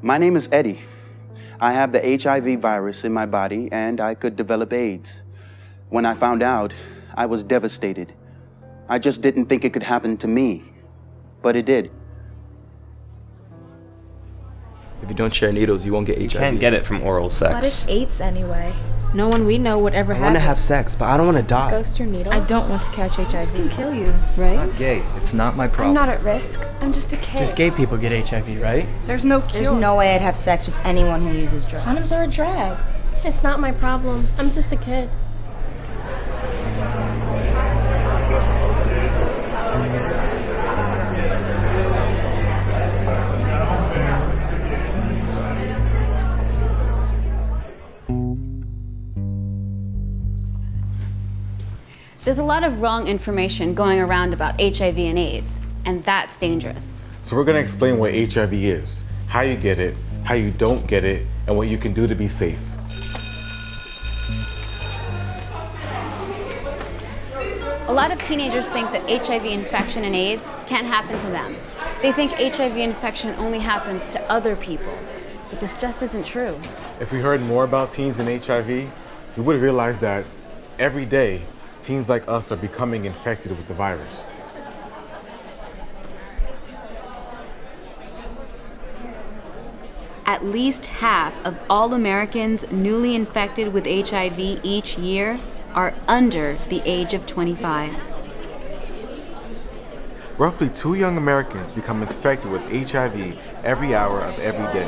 My name is Eddie. I have the HIV virus in my body and I could develop AIDS. When I found out, I was devastated. I just didn't think it could happen to me, but it did. If you don't share needles, you won't get HIV. You can't get it from oral sex. What is AIDS anyway? No one we know would ever I have want to it. have sex, but I don't want to die. Goes through needles? I don't want to catch HIV. This can kill you, right? I'm gay. It's not my problem. I'm not at risk. I'm just a kid. Just gay people get HIV, right? There's no cure. There's no way I'd have sex with anyone who uses drugs. Condoms are a drag. It's not my problem. I'm just a kid. There's a lot of wrong information going around about HIV and AIDS, and that's dangerous. So we're going to explain what HIV is, how you get it, how you don't get it, and what you can do to be safe. A lot of teenagers think that HIV infection and AIDS can't happen to them. They think HIV infection only happens to other people, but this just isn't true. If we heard more about teens and HIV, we would realize that every day, teens like us are becoming infected with the virus. At least half of all Americans newly infected with HIV each year are under the age of 25. Roughly 2 young Americans become infected with HIV every hour of every day.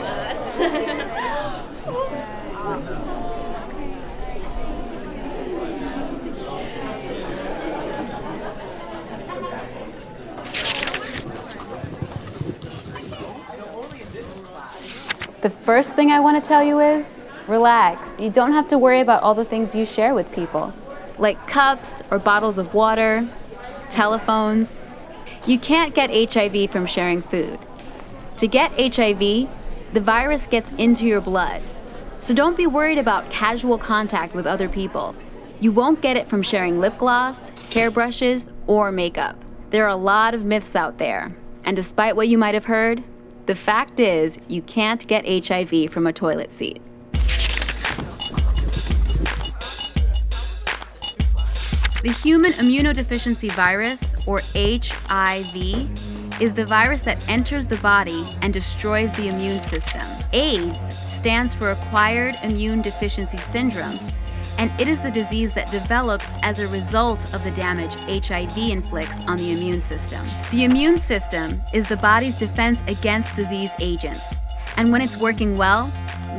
The first thing I want to tell you is, relax. You don't have to worry about all the things you share with people. Like cups or bottles of water, telephones. You can't get HIV from sharing food. To get HIV, the virus gets into your blood. So don't be worried about casual contact with other people. You won't get it from sharing lip gloss, hairbrushes, or makeup. There are a lot of myths out there. And despite what you might have heard, the fact is you can't get HIV from a toilet seat. The human immunodeficiency virus, or HIV, is the virus that enters the body and destroys the immune system. AIDS stands for Acquired Immune Deficiency Syndrome, and it is the disease that develops as a result of the damage HIV inflicts on the immune system. The immune system is the body's defense against disease agents, and when it's working well,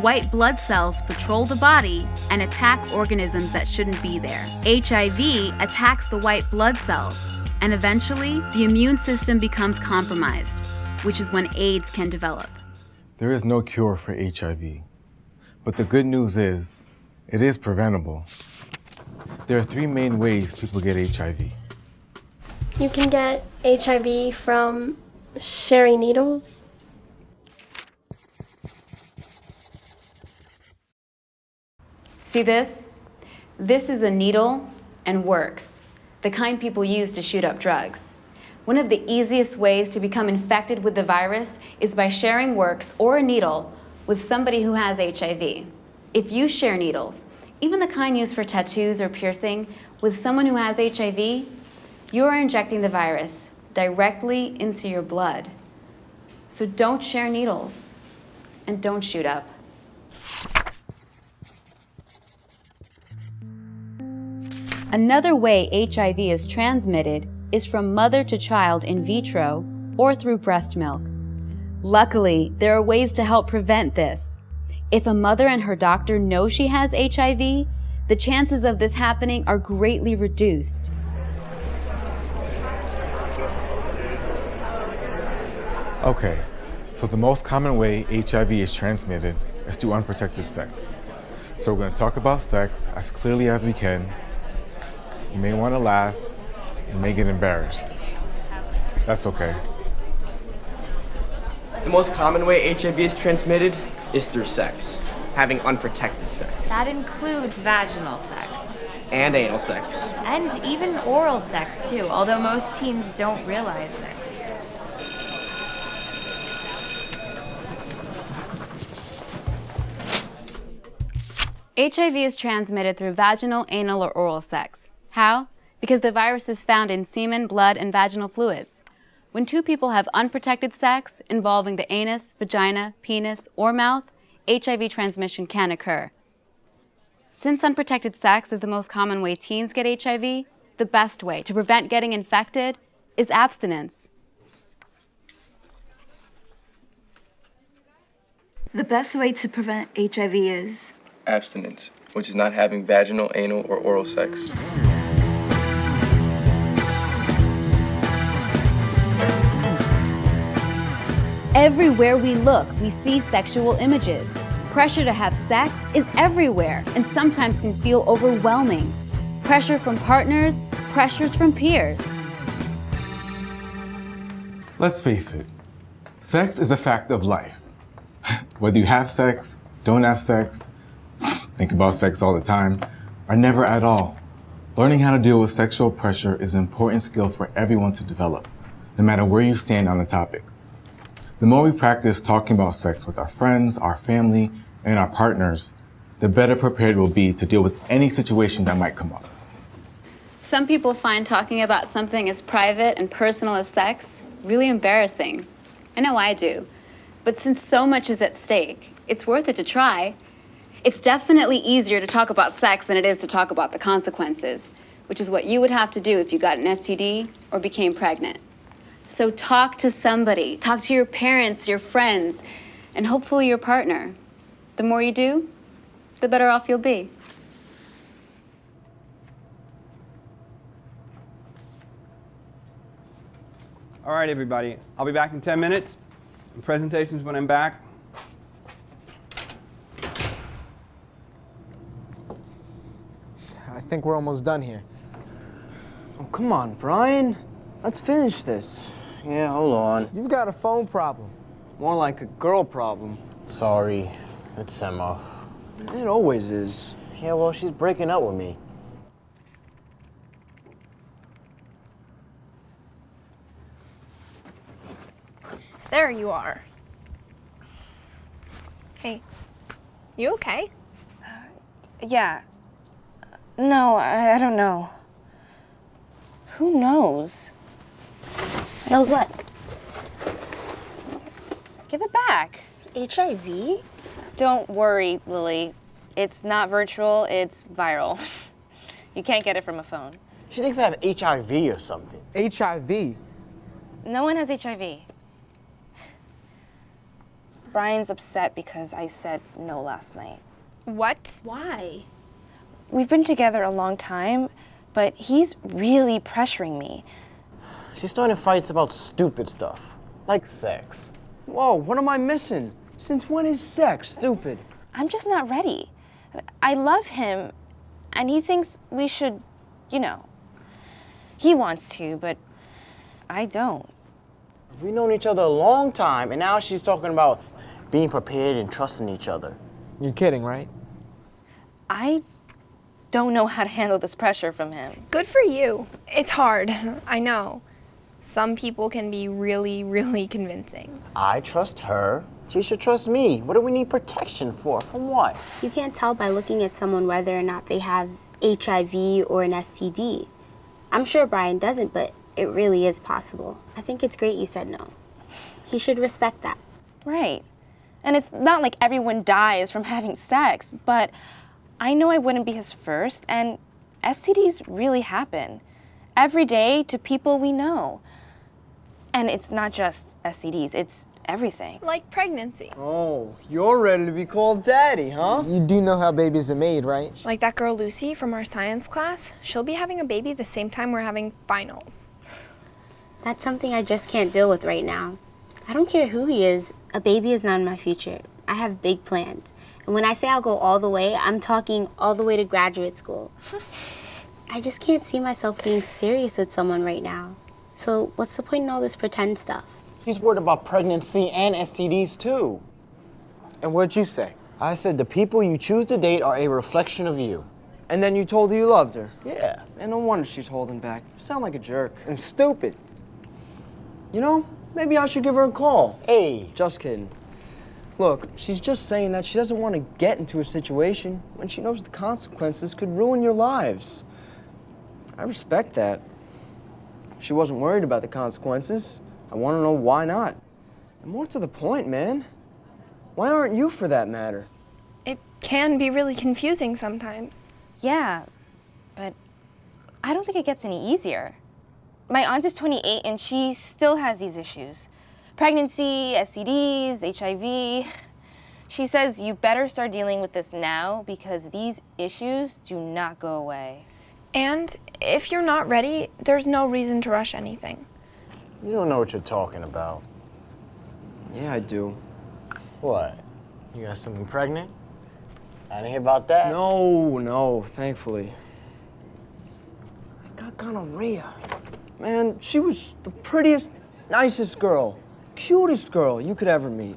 white blood cells patrol the body and attack organisms that shouldn't be there. HIV attacks the white blood cells, and eventually, the immune system becomes compromised, which is when AIDS can develop. There is no cure for HIV, but the good news is, it is preventable. There are 3 main ways people get HIV. You can get HIV from sharing needles. See this? This is a needle and works, the kind people use to shoot up drugs. One of the easiest ways to become infected with the virus is by sharing works or a needle with somebody who has HIV. If you share needles, even the kind used for tattoos or piercing, with someone who has HIV, you are injecting the virus directly into your blood. So don't share needles and don't shoot up. Another way HIV is transmitted is from mother to child in vitro or through breast milk. Luckily, there are ways to help prevent this. If a mother and her doctor know she has HIV, the chances of this happening are greatly reduced. Okay, so the most common way HIV is transmitted is through unprotected sex. So we're going to talk about sex as clearly as we can. You may want to laugh, you may get embarrassed. That's okay. The most common way HIV is transmitted is through sex, having unprotected sex. That includes vaginal sex. And anal sex. And even oral sex, too, although most teens don't realize this. HIV is transmitted through vaginal, anal, or oral sex. How? Because the virus is found in semen, blood, and vaginal fluids. When two people have unprotected sex involving the anus, vagina, penis, or mouth, HIV transmission can occur. Since unprotected sex is the most common way teens get HIV, the best way to prevent getting infected is abstinence. The best way to prevent HIV is Abstinence, which is not having vaginal, anal, or oral sex. Everywhere we look, we see sexual images. Pressure to have sex is everywhere and sometimes can feel overwhelming. Pressure from partners, pressures from peers. Let's face it, sex is a fact of life. Whether you have sex, don't have sex, think about sex all the time, or never at all, learning how to deal with sexual pressure is an important skill for everyone to develop, no matter where you stand on the topic. The more we practice talking about sex with our friends, our family, and our partners, the better prepared we'll be to deal with any situation that might come up. Some people find talking about something as private and personal as sex really embarrassing. I know I do. But since so much is at stake, it's worth it to try. It's definitely easier to talk about sex than it is to talk about the consequences, which is what you would have to do if you got an STD or became pregnant. So talk to somebody. Talk to your parents, your friends, and hopefully your partner. The more you do, the better off you'll be. All right, everybody. I'll be back in 10 minutes. And presentations when I'm back. I think we're almost done here. Oh, come on, Brian. Let's finish this. Yeah, hold on. You've got a phone problem. More like a girl problem. Sorry, it's Emma. It always is. Yeah, well, she's breaking up with me. There you are. Hey, you okay? Yeah. No, I don't know. Who knows? Knows what? Give it back. HIV? Don't worry, Lily. It's not virtual, it's viral. You can't get it from a phone. She thinks I have HIV or something. HIV? No one has HIV. Brian's upset because I said no last night. What? Why? We've been together a long time, but he's really pressuring me. She's starting fights about stupid stuff, like sex. Whoa, what am I missing? Since when is sex stupid? I'm just not ready. I love him, and he thinks we should, you know. He wants to, but I don't. We've known each other a long time, and now she's talking about being prepared and trusting each other. You're kidding, right? I don't know how to handle this pressure from him. Good for you. It's hard, I know. Some people can be really, really convincing. I trust her. She should trust me. What do we need protection for? From what? You can't tell by looking at someone whether or not they have HIV or an STD. I'm sure Brian doesn't, but it really is possible. I think it's great you said no. He should respect that. Right. And it's not like everyone dies from having sex, but I know I wouldn't be his first, and STDs really happen. Every day to people we know. And it's not just STDs, it's everything. Like pregnancy. Oh, you're ready to be called daddy, huh? You do know how babies are made, right? Like that girl Lucy from our science class. She'll be having a baby the same time we're having finals. That's something I just can't deal with right now. I don't care who he is, a baby is not in my future. I have big plans. And when I say I'll go all the way, I'm talking all the way to graduate school. I just can't see myself being serious with someone right now. So what's the point in all this pretend stuff? He's worried about pregnancy and STDs too. And what'd you say? I said the people you choose to date are a reflection of you. And then you told her you loved her? Yeah. And no wonder she's holding back. You sound like a jerk. And stupid. You know, maybe I should give her a call. Hey. Just kidding. Look, she's just saying that she doesn't want to get into a situation when she knows the consequences could ruin your lives. I respect that. If she wasn't worried about the consequences, I want to know why not. And more to the point, man, why aren't you for that matter? It can be really confusing sometimes. Yeah, but I don't think it gets any easier. My aunt is 28 and she still has these issues. Pregnancy, STDs, HIV. She says you better start dealing with this now because these issues do not go away. And if you're not ready, there's no reason to rush anything. You don't know what you're talking about. Yeah, I do. What? You got something pregnant? I didn't hear about that. No, thankfully. I got gonorrhea. Man, she was the prettiest, nicest girl, cutest girl you could ever meet.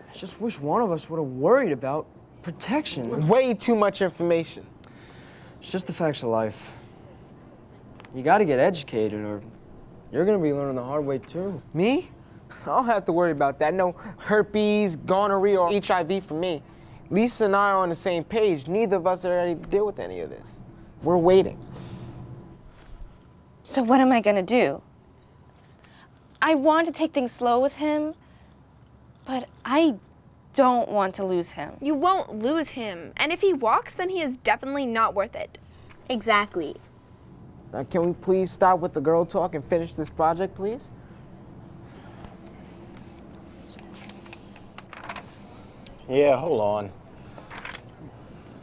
I just wish one of us would have worried about protection. Way too much information. It's just the facts of life. You gotta get educated or you're gonna be learning the hard way too. Me? I don't have to worry about that. No herpes, gonorrhea, or HIV for me. Lisa and I are on the same page. Neither of us are ready to deal with any of this. We're waiting. So what am I gonna do? I want to take things slow with him, but I don't want to lose him. You won't lose him. And if he walks, then he is definitely not worth it. Exactly. Can we please stop with the girl talk and finish this project, please? Yeah, hold on.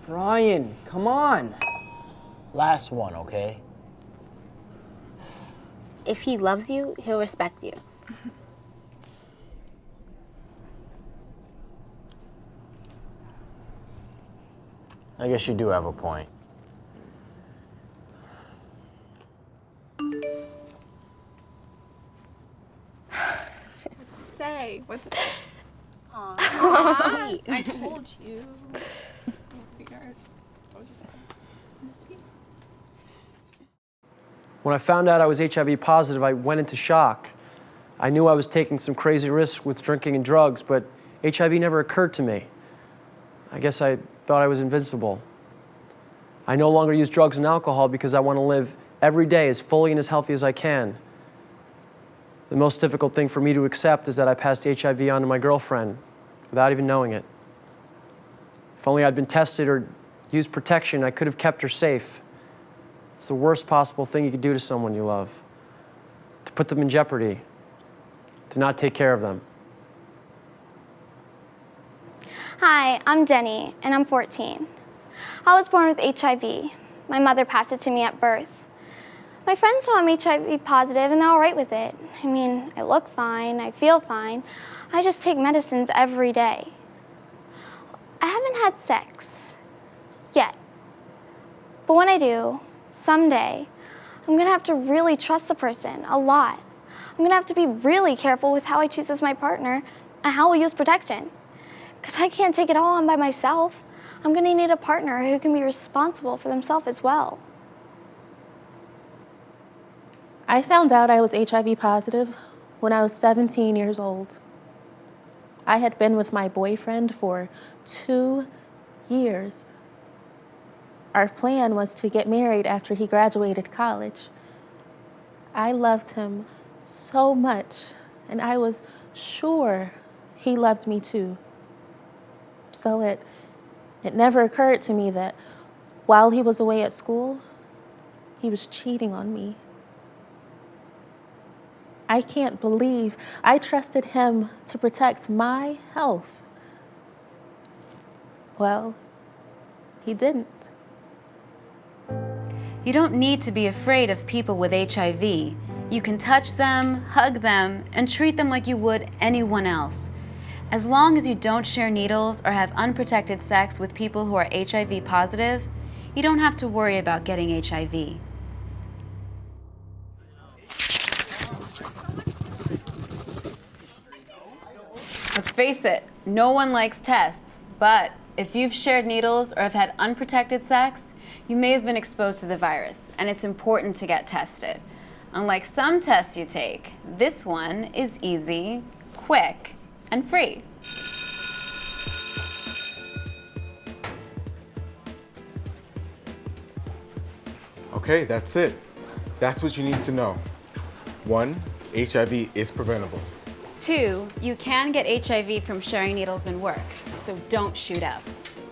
Brian, come on. Last one, okay? If he loves you, he'll respect you. I guess you do have a point. What's it say? What's it say? Aw, sweet. I told you. Sweetheart. When I found out I was HIV positive, I went into shock. I knew I was taking some crazy risks with drinking and drugs, but HIV never occurred to me. I guess I thought I was invincible. I no longer use drugs and alcohol because I want to live every day as fully and as healthy as I can. The most difficult thing for me to accept is that I passed HIV on to my girlfriend without even knowing it. If only I'd been tested or used protection, I could have kept her safe. It's the worst possible thing you could do to someone you love. To put them in jeopardy. To not take care of them. Hi, I'm Jenny, and I'm 14. I was born with HIV. My mother passed it to me at birth. My friends know I'm HIV positive, and they're all right with it. I mean, I look fine, I feel fine. I just take medicines every day. I haven't had sex yet. But when I do, someday, I'm gonna have to really trust the person a lot. I'm gonna have to be really careful with how I choose as my partner and how I use protection. Because I can't take it all on by myself. I'm gonna need a partner who can be responsible for themselves as well. I found out I was HIV positive when I was 17 years old. I had been with my boyfriend for 2 years. Our plan was to get married after he graduated college. I loved him so much, and I was sure he loved me too. So it never occurred to me that while he was away at school, he was cheating on me. I can't believe I trusted him to protect my health. Well, he didn't. You don't need to be afraid of people with HIV. You can touch them, hug them, and treat them like you would anyone else. As long as you don't share needles or have unprotected sex with people who are HIV positive, you don't have to worry about getting HIV. Let's face it, no one likes tests, but if you've shared needles or have had unprotected sex, you may have been exposed to the virus, and it's important to get tested. Unlike some tests you take, this one is easy, quick, and free. Okay, that's it. That's what you need to know. 1, HIV is preventable. 2, you can get HIV from sharing needles and works, so don't shoot up.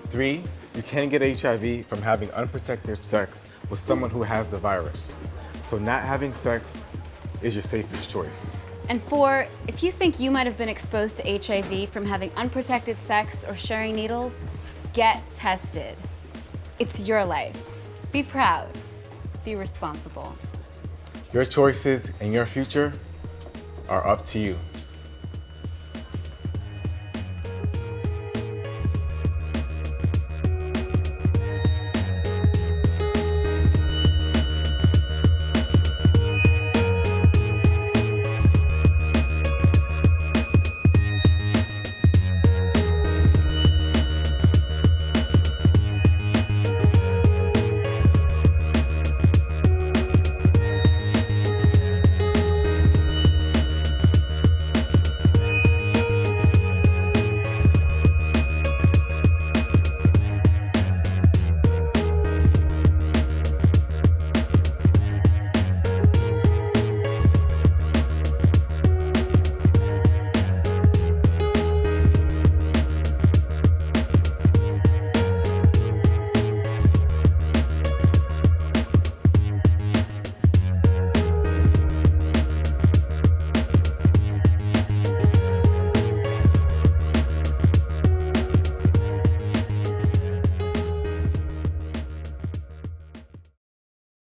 3, you can get HIV from having unprotected sex with someone who has the virus. So not having sex is your safest choice. And 4, if you think you might have been exposed to HIV from having unprotected sex or sharing needles, get tested. It's your life. Be proud. Be responsible. Your choices and your future are up to you.